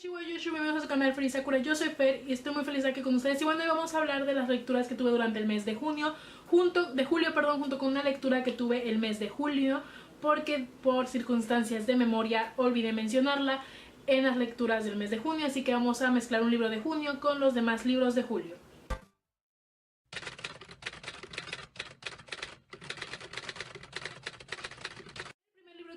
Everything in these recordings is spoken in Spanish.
Bienvenidos a su canal Feliz Sakura. Yo soy Fer y estoy muy feliz de aquí con ustedes. Y bueno, hoy vamos a hablar de las lecturas que tuve durante el mes de junio, junto con una lectura que tuve el mes de julio, porque por circunstancias de memoria olvidé mencionarla en las lecturas del mes de junio, así que vamos a mezclar un libro de junio con los demás libros de julio.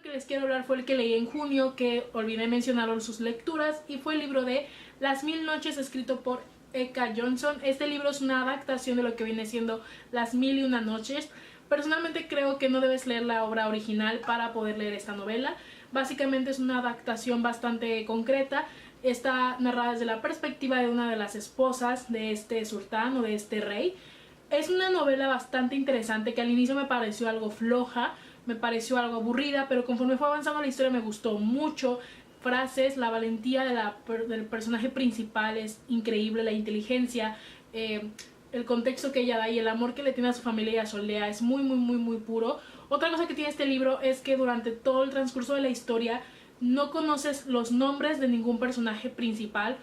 Que les quiero hablar fue el que leí en junio, que olvidé mencionar en sus lecturas, y fue el libro de Las Mil Noches, escrito por Eka Johnson. Este libro es una adaptación de lo que viene siendo Las Mil y Una Noches. Personalmente creo que no debes leer la obra original para poder leer esta novela. Básicamente es una adaptación bastante concreta. Está narrada desde la perspectiva de una de las esposas de este sultán o de este rey. Es una novela bastante interesante que al inicio me pareció algo floja, me pareció algo aburrida, pero conforme fue avanzando la historia me gustó mucho. Frases, la valentía del personaje principal es increíble, la inteligencia, el contexto que ella da y el amor que le tiene a su familia y a su aldea es muy puro. Otra cosa que tiene este libro es que durante todo el transcurso de la historia no conoces los nombres de ningún personaje principal,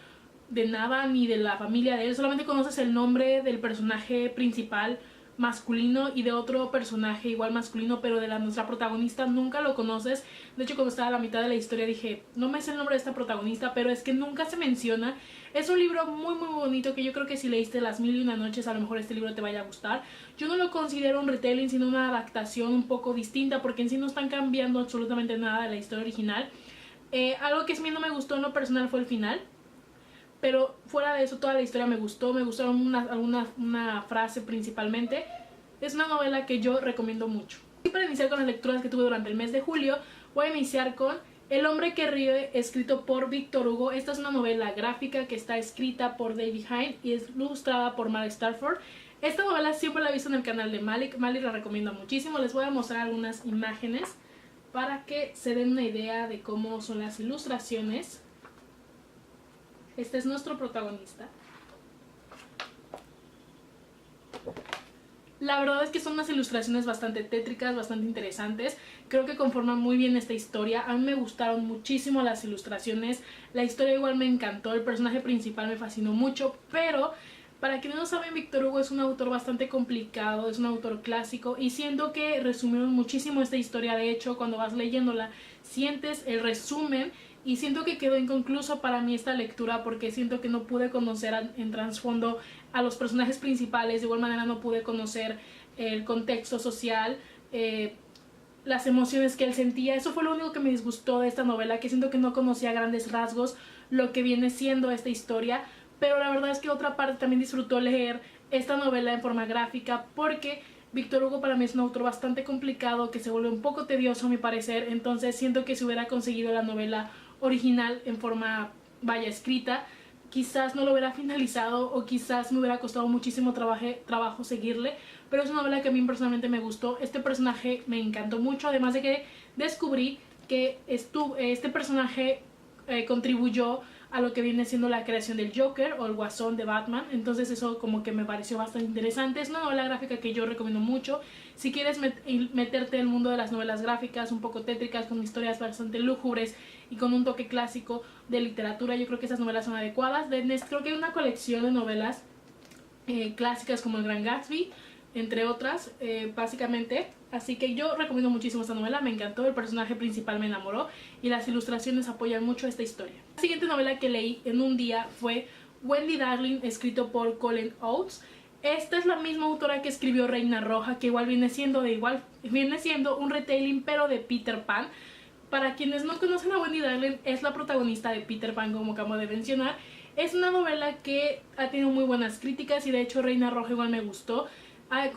de nada, ni de la familia de él, solamente conoces el nombre del personaje principal masculino y de otro personaje igual masculino, pero de nuestra protagonista nunca lo conoces. De hecho, cuando estaba a la mitad de la historia dije, no me sé el nombre de esta protagonista, pero es que nunca se menciona. Es un libro muy bonito que yo creo que si leíste Las Mil y Una Noches, a lo mejor este libro te vaya a gustar. Yo no lo considero un retelling, sino una adaptación un poco distinta, porque en sí no están cambiando absolutamente nada de la historia original. Algo que a mí no me gustó en lo personal fue el final, pero fuera de eso toda la historia me gustó. Me gustaron una frase principalmente. Es una novela que yo recomiendo mucho. Y para iniciar con las lecturas que tuve durante el mes de julio, voy a iniciar con El Hombre que Ríe, escrito por Victor Hugo. Esta es una novela gráfica que está escrita por David Hein y es ilustrada por Malik Stafford. Esta novela siempre la he visto en el canal de Malik la recomiendo muchísimo. Les voy a mostrar algunas imágenes para que se den una idea de cómo son las ilustraciones. Este es nuestro protagonista. La verdad es que son unas ilustraciones bastante tétricas, bastante interesantes. Creo que conforman muy bien esta historia. A mí me gustaron muchísimo las ilustraciones. La historia igual me encantó. El personaje principal me fascinó mucho. Pero para quienes no saben, Victor Hugo es un autor bastante complicado. Es un autor clásico. Y siento que resumieron muchísimo esta historia. De hecho, cuando vas leyéndola, sientes el resumen. Y siento que quedó inconcluso para mí esta lectura, porque siento que no pude conocer en trasfondo a los personajes principales. De igual manera no pude conocer el contexto social, las emociones que él sentía. Eso fue lo único que me disgustó de esta novela, que siento que no conocía a grandes rasgos lo que viene siendo esta historia. Pero la verdad es que otra parte también disfrutó leer esta novela en forma gráfica, porque Victor Hugo para mí es un autor bastante complicado, que se vuelve un poco tedioso a mi parecer. Entonces siento que si hubiera conseguido la novela original en forma escrita, quizás no lo hubiera finalizado, o quizás me hubiera costado muchísimo trabajo seguirle. Pero es una novela que a mí personalmente me gustó. Este personaje me encantó mucho, además de que descubrí que este personaje contribuyó a lo que viene siendo la creación del Joker o el Guasón de Batman. Entonces eso como que me pareció bastante interesante. Es una novela gráfica que yo recomiendo mucho. Si quieres meterte en el mundo de las novelas gráficas un poco tétricas, con historias bastante lúgubres y con un toque clásico de literatura, yo creo que esas novelas son adecuadas. Creo que hay una colección de novelas clásicas como El Gran Gatsby, entre otras, básicamente. Así que yo recomiendo muchísimo esta novela, me encantó, el personaje principal me enamoró y las ilustraciones apoyan mucho esta historia. La siguiente novela que leí en un día fue Wendy Darling, escrito por Colin Oates. Esta es la misma autora que escribió Reina Roja, que igual viene siendo un retelling, pero de Peter Pan. Para quienes no conocen a Wendy Darling, es la protagonista de Peter Pan, como acabo de mencionar. Es una novela que ha tenido muy buenas críticas y de hecho Reina Roja igual me gustó.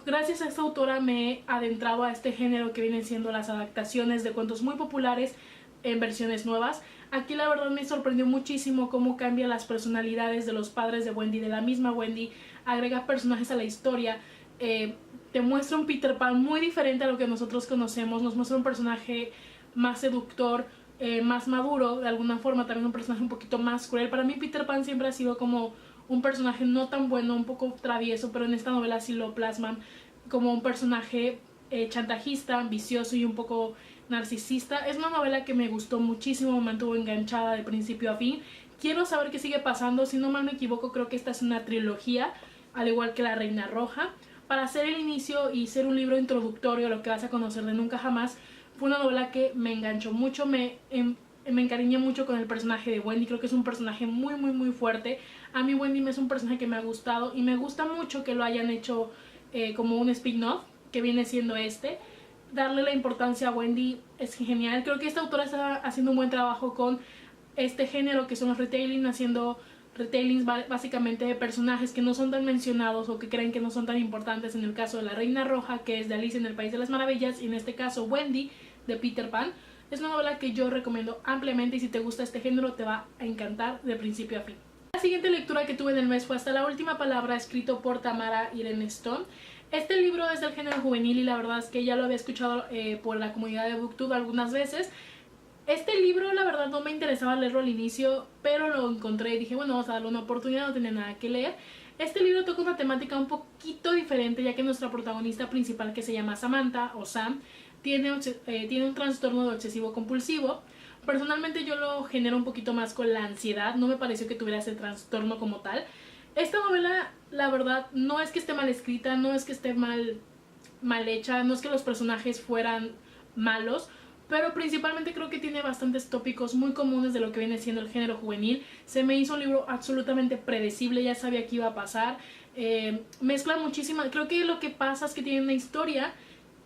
Gracias a esta autora me he adentrado a este género que vienen siendo las adaptaciones de cuentos muy populares en versiones nuevas. Aquí la verdad me sorprendió muchísimo cómo cambia las personalidades de los padres de Wendy, de la misma Wendy, agrega personajes a la historia, te muestra un Peter Pan muy diferente a lo que nosotros conocemos, nos muestra un personaje más seductor, más maduro, de alguna forma también un personaje un poquito más cruel. Para mí Peter Pan siempre ha sido como un personaje no tan bueno, un poco travieso, pero en esta novela sí lo plasman como un personaje chantajista, ambicioso y un poco narcisista. Es una novela que me gustó muchísimo, me mantuvo enganchada de principio a fin. Quiero saber qué sigue pasando. Si no mal me equivoco, creo que esta es una trilogía, al igual que La Reina Roja. Para hacer el inicio y ser un libro introductorio a lo que vas a conocer de Nunca Jamás, fue una novela que me enganchó mucho, me encariñé mucho con el personaje de Wendy. Creo que es un personaje muy fuerte. A mí Wendy me es un personaje que me ha gustado y me gusta mucho que lo hayan hecho como un spin-off, que viene siendo darle la importancia a Wendy es genial. Creo que esta autora está haciendo un buen trabajo con este género que son los retellings, haciendo retellings básicamente de personajes que no son tan mencionados o que creen que no son tan importantes. En el caso de La Reina Roja, que es de Alicia en el País de las Maravillas, y en este caso Wendy de Peter Pan. Es una novela que yo recomiendo ampliamente y si te gusta este género te va a encantar de principio a fin. La siguiente lectura que tuve en el mes fue Hasta la Última Palabra, escrito por Tamara Irene Stone. Este libro es del género juvenil y la verdad es que ya lo había escuchado por la comunidad de BookTube algunas veces. Este libro la verdad no me interesaba leerlo al inicio, pero lo encontré y dije, bueno, vamos a darle una oportunidad, no tenía nada que leer. Este libro toca una temática un poquito diferente, ya que nuestra protagonista principal, que se llama Samantha o Sam, tiene un trastorno de obsesivo compulsivo. Personalmente yo lo genero un poquito más con la ansiedad, no me pareció que tuviera ese trastorno como tal. Esta novela, la verdad, no es que esté mal escrita, no es que esté mal hecha, no es que los personajes fueran malos, pero principalmente creo que tiene bastantes tópicos muy comunes de lo que viene siendo el género juvenil. Se me hizo un libro absolutamente predecible, ya sabía que iba a pasar. Mezcla muchísimas, creo que lo que pasa es que tiene una historia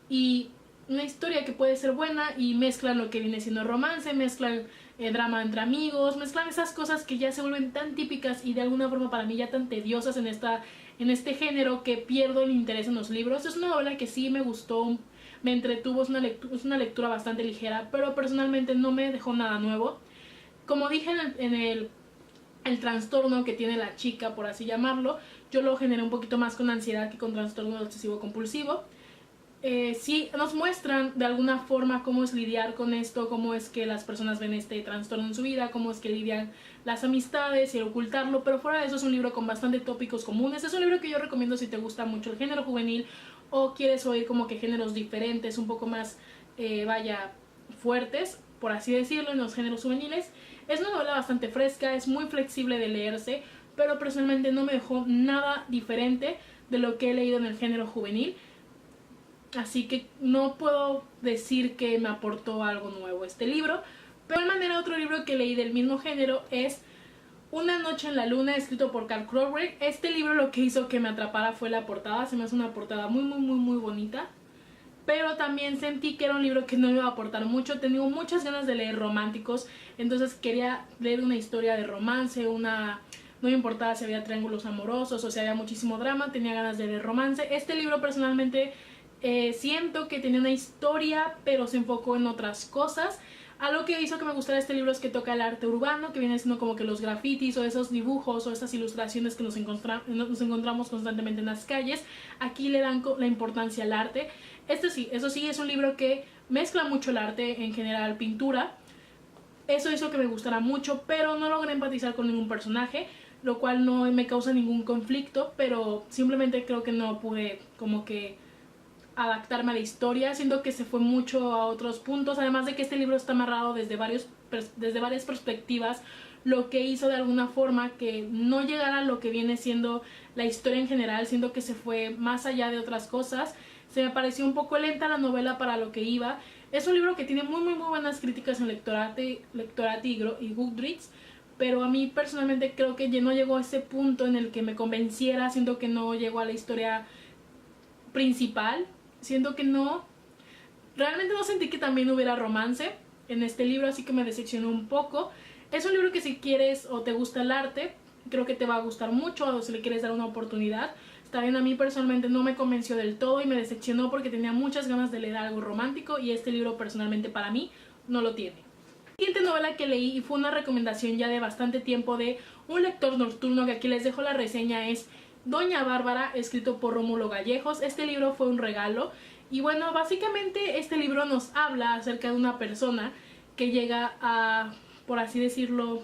que puede ser buena y mezclan lo que viene siendo romance, mezclan drama entre amigos, mezclan esas cosas que ya se vuelven tan típicas y de alguna forma para mí ya tan tediosas en este género que pierdo el interés en los libros. Es una novela que sí me gustó, me entretuvo, es una lectura bastante ligera, pero personalmente no me dejó nada nuevo. Como dije en el trastorno que tiene la chica, por así llamarlo, yo lo generé un poquito más con ansiedad que con trastorno obsesivo compulsivo. Sí nos muestran de alguna forma cómo es lidiar con esto, cómo es que las personas ven este trastorno en su vida, cómo es que lidian las amistades y el ocultarlo, pero fuera de eso es un libro con bastante tópicos comunes. Es un libro que yo recomiendo si te gusta mucho el género juvenil o quieres oír como que géneros diferentes, un poco más, fuertes, por así decirlo, en los géneros juveniles. Es una novela bastante fresca, es muy flexible de leerse, pero personalmente no me dejó nada diferente de lo que he leído en el género juvenil. Así que no puedo decir que me aportó algo nuevo este libro. Pero de manera, otro libro que leí del mismo género es Una Noche en la Luna, escrito por Carl Crowley. Este libro lo que hizo que me atrapara fue la portada. Se me hace una portada muy bonita. Pero también sentí que era un libro que no me iba a aportar mucho. Tenía muchas ganas de leer románticos, entonces quería leer una historia de romance, no me importaba si había triángulos amorosos o si había muchísimo drama, tenía ganas de leer romance. Este libro personalmente siento que tenía una historia, pero se enfocó en otras cosas. Algo que hizo que me gustara este libro es que toca el arte urbano, que viene siendo como que los grafitis o esos dibujos o esas ilustraciones que nos encontramos constantemente en las calles. Aquí le dan la importancia al arte. Eso sí, es un libro que mezcla mucho el arte en general, pintura. Eso hizo que me gustara mucho, pero no logré empatizar con ningún personaje, lo cual no me causa ningún conflicto, pero simplemente creo que no pude como que adaptarme a la historia. Siento que se fue mucho a otros puntos, además de que este libro está amarrado desde varias perspectivas, lo que hizo de alguna forma que no llegara a lo que viene siendo la historia en general. Siento que se fue más allá de otras cosas. Se me pareció un poco lenta la novela para lo que iba. Es un libro que tiene muy buenas críticas en Lectorati y Goodreads, pero a mí personalmente creo que no llegó a ese punto en el que me convenciera. Siento que no llegó a la historia principal. Siento que realmente no sentí que también hubiera romance en este libro, así que me decepcionó un poco. Es un libro que si quieres o te gusta el arte, creo que te va a gustar mucho, o si le quieres dar una oportunidad. Está bien, a mí personalmente no me convenció del todo y me decepcionó porque tenía muchas ganas de leer algo romántico y este libro personalmente para mí no lo tiene. La siguiente novela que leí, y fue una recomendación ya de bastante tiempo de un lector nocturno, que aquí les dejo la reseña, es Doña Bárbara, escrito por Rómulo Gallejos. Este libro fue un regalo y bueno, básicamente este libro nos habla acerca de una persona que llega a, por así decirlo,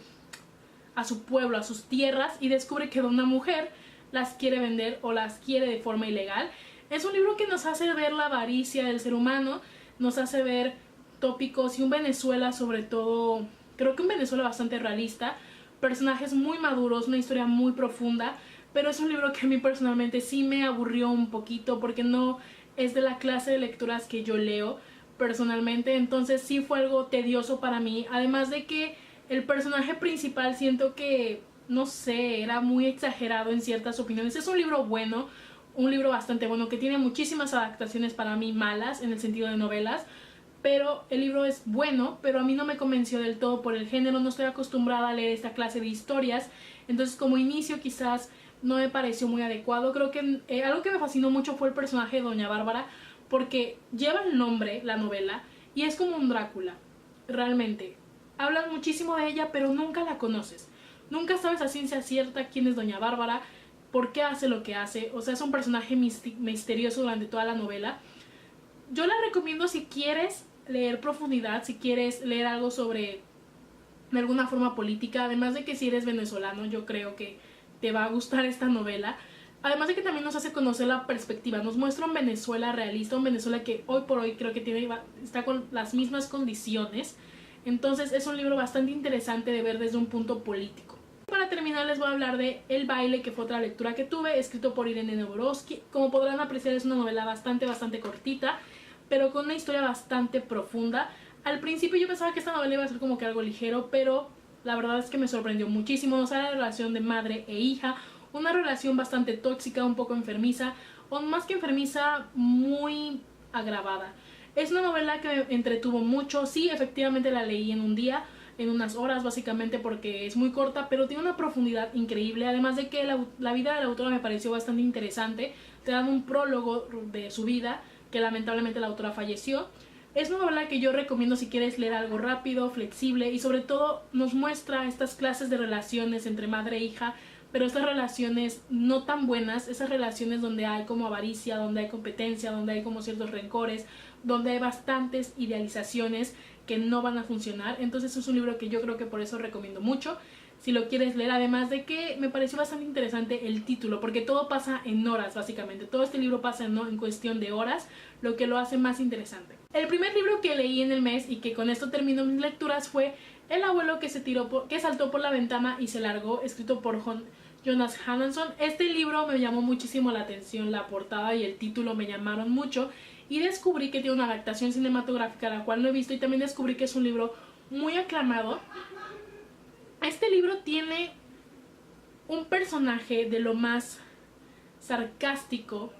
a su pueblo, a sus tierras, y descubre que una mujer las quiere vender o las quiere de forma ilegal. Es un libro que nos hace ver la avaricia del ser humano, nos hace ver tópicos y un Venezuela sobre todo, creo que un Venezuela bastante realista, personajes muy maduros, una historia muy profunda, pero es un libro que a mí personalmente sí me aburrió un poquito porque no es de la clase de lecturas que yo leo personalmente, entonces sí fue algo tedioso para mí, además de que el personaje principal siento que, no sé, era muy exagerado en ciertas opiniones. Es un libro bueno, un libro bastante bueno que tiene muchísimas adaptaciones para mí malas en el sentido de novelas, pero el libro es bueno, pero a mí no me convenció del todo por el género, no estoy acostumbrada a leer esta clase de historias, entonces como inicio quizás no me pareció muy adecuado. Creo que algo que me fascinó mucho fue el personaje de Doña Bárbara, porque lleva el nombre, la novela, y es como un Drácula, realmente. Hablan muchísimo de ella, pero nunca la conoces. Nunca sabes a ciencia cierta quién es Doña Bárbara, por qué hace lo que hace. O sea, es un personaje misterioso durante toda la novela. Yo la recomiendo si quieres leer profundidad, si quieres leer algo sobre, de alguna forma, política. Además de que si eres venezolano, yo creo que te va a gustar esta novela. Además de que también nos hace conocer la perspectiva. Nos muestra un Venezuela realista, un Venezuela que hoy por hoy creo que está con las mismas condiciones. Entonces es un libro bastante interesante de ver desde un punto político. Para terminar les voy a hablar de El baile, que fue otra lectura que tuve, escrito por Irene Nevorowski. Como podrán apreciar, es una novela bastante cortita, pero con una historia bastante profunda. Al principio yo pensaba que esta novela iba a ser como que algo ligero, pero la verdad es que me sorprendió muchísimo. Nos habla de la relación de madre e hija, una relación bastante tóxica, un poco enfermiza, o más que enfermiza, muy agravada. Es una novela que me entretuvo mucho. Sí, efectivamente la leí en un día, en unas horas básicamente, porque es muy corta, pero tiene una profundidad increíble. Además de que la vida de la autora me pareció bastante interesante. Te dan un prólogo de su vida, que lamentablemente la autora falleció. Es una novela que yo recomiendo si quieres leer algo rápido, flexible, y sobre todo nos muestra estas clases de relaciones entre madre e hija, pero estas relaciones no tan buenas, esas relaciones donde hay como avaricia, donde hay competencia, donde hay como ciertos rencores, donde hay bastantes idealizaciones que no van a funcionar. Entonces es un libro que yo creo que por eso recomiendo mucho si lo quieres leer, además de que me pareció bastante interesante el título, porque todo pasa en horas básicamente, todo este libro pasa en cuestión de horas, lo que lo hace más interesante. El primer libro que leí en el mes, y que con esto termino mis lecturas, fue El abuelo que saltó por la ventana y se largó, escrito por Jonas Hannanson. Este libro me llamó muchísimo la atención, la portada y el título me llamaron mucho, y descubrí que tiene una adaptación cinematográfica, la cual no he visto, y también descubrí que es un libro muy aclamado. Este libro tiene un personaje de lo más sarcástico,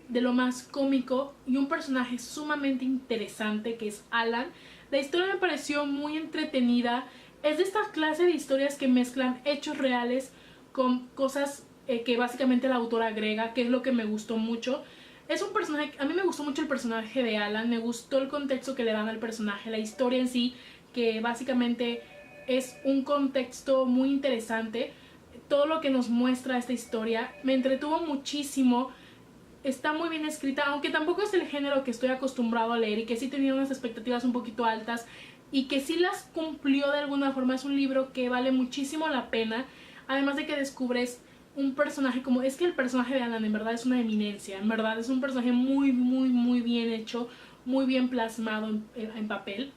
de lo más cómico, y un personaje sumamente interesante que es Alan. La historia me pareció muy entretenida. Es de esta clase de historias que mezclan hechos reales con cosas que básicamente la autora agrega, que es lo que me gustó mucho. Es un personaje, a mí me gustó mucho el personaje de Alan, me gustó el contexto que le dan al personaje, la historia en sí, que básicamente es un contexto muy interesante. Todo lo que nos muestra esta historia me entretuvo muchísimo. Está muy bien escrita, aunque tampoco es el género que estoy acostumbrado a leer, y que sí tenía unas expectativas un poquito altas y que sí las cumplió de alguna forma. Es un libro que vale muchísimo la pena, además de que descubres un personaje como... Es que el personaje de Alan en verdad es una eminencia, en verdad es un personaje muy bien hecho, muy bien plasmado en papel.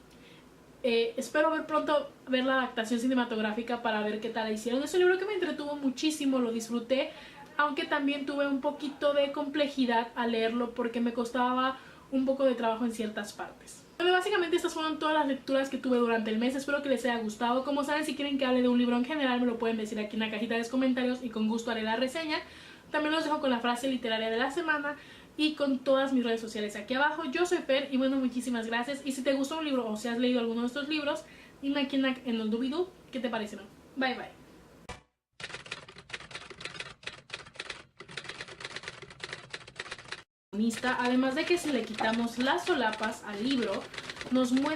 Espero pronto ver la adaptación cinematográfica para ver qué tal la hicieron. Es un libro que me entretuvo muchísimo, lo disfruté, aunque también tuve un poquito de complejidad al leerlo porque me costaba un poco de trabajo en ciertas partes. Bueno, básicamente estas fueron todas las lecturas que tuve durante el mes. Espero que les haya gustado. Como saben, si quieren que hable de un libro en general, me lo pueden decir aquí en la cajita de los comentarios y con gusto haré la reseña. También los dejo con la frase literaria de la semana y con todas mis redes sociales aquí abajo. Yo soy Fer y bueno, muchísimas gracias. Y si te gustó un libro o si has leído alguno de estos libros, dime aquí en el doobie-doo qué te parecieron. Bye bye. Además de que si le quitamos las solapas al libro, nos muestra